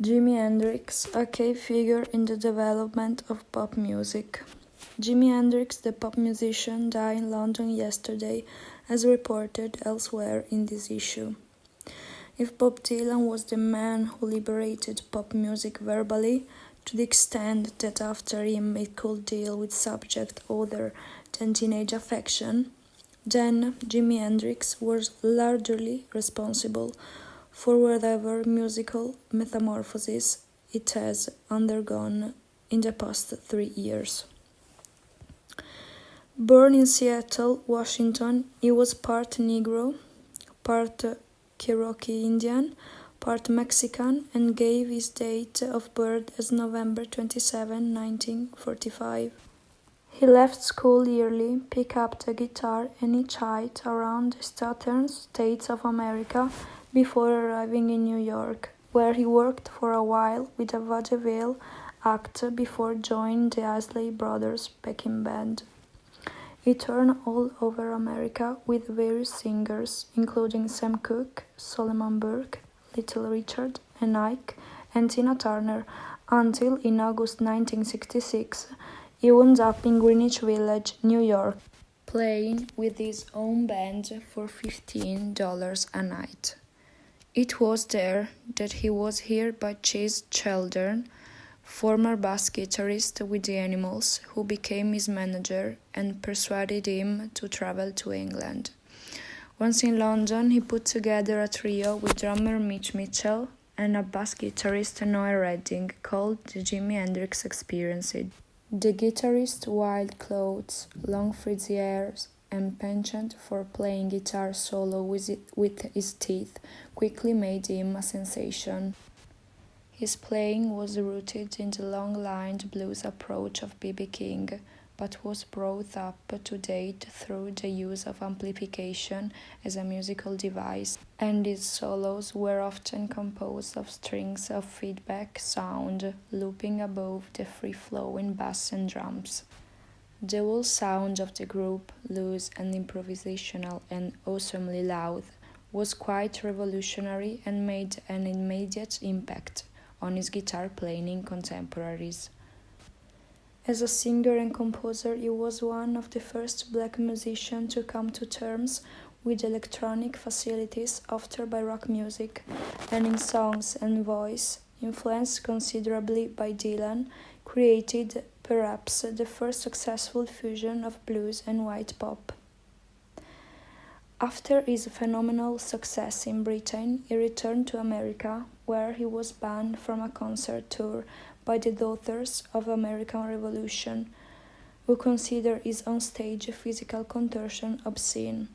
Jimi Hendrix, a key figure in the development of pop music. Jimi Hendrix, the pop musician, died in London yesterday, as reported elsewhere in this issue. If Bob Dylan was the man who liberated pop music verbally, to the extent that after him it could deal with subjects other than teenage affection, then Jimi Hendrix was largely responsible for whatever musical metamorphosis it has undergone in the past 3 years. Born in Seattle, Washington, he was part Negro, part Cherokee Indian, part Mexican, and gave his date of birth as November 27, 1945. He left school early, picked up the guitar, and hitchhiked around the southern states of America before arriving in New York, where he worked for a while with a vaudeville act before joining the Isley Brothers backing band. He toured all over America with various singers, including Sam Cooke, Solomon Burke, Little Richard, and Ike, and Tina Turner, until in August 1966 he wound up in Greenwich Village, New York, playing with his own band for $15 a night. It was there that he was hired by Chase Sheldon, former bass guitarist with the Animals, who became his manager and persuaded him to travel to England. Once in London, he put together a trio with drummer Mitch Mitchell and a bass guitarist Noel Redding called the Jimi Hendrix Experience. The guitarist's wild clothes, long frizzy hair, and penchant for playing guitar solo with his teeth quickly made him a sensation. His playing was rooted in the long-lined blues approach of B.B. King, but was brought up to date through the use of amplification as a musical device, and his solos were often composed of strings of feedback sound looping above the free-flowing bass and drums. The whole sound of the group, loose and improvisational and awesomely loud, was quite revolutionary and made an immediate impact on his guitar playing contemporaries. As a singer and composer, he was one of the first black musicians to come to terms with electronic facilities offered by rock music, and in songs and voice, influenced considerably by Dylan, created perhaps the first successful fusion of blues and white pop. After his phenomenal success in Britain, he returned to America, where he was banned from a concert tour by the Daughters of American Revolution, who consider his onstage physical contortion obscene.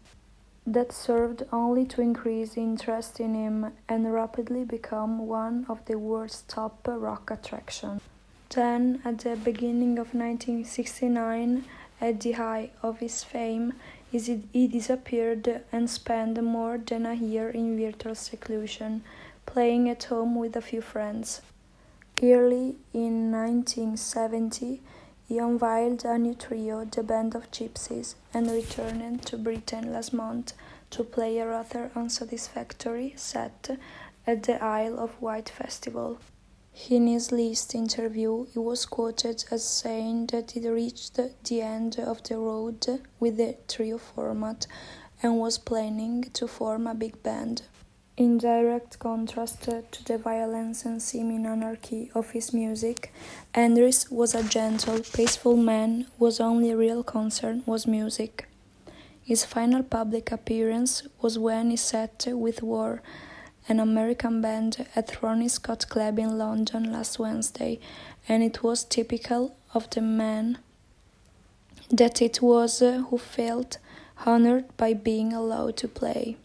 That served only to increase interest in him and rapidly become one of the world's top rock attractions. Then, at the beginning of 1969, at the height of his fame, he disappeared and spent more than a year in virtual seclusion, playing at home with a few friends. Early in 1970, he unveiled a new trio, the Band of Gypsies, and returned to Britain last month to play a rather unsatisfactory set at the Isle of Wight Festival. In his last interview, he was quoted as saying that he'd reached the end of the road with the trio format and was planning to form a big band. In direct contrast to the violence and seeming anarchy of his music, Hendrix was a gentle, peaceful man whose only real concern was music. His final public appearance was when he sat with War, an American band, at Ronnie Scott Club in London last Wednesday, and it was typical of the man that it was who felt honored by being allowed to play.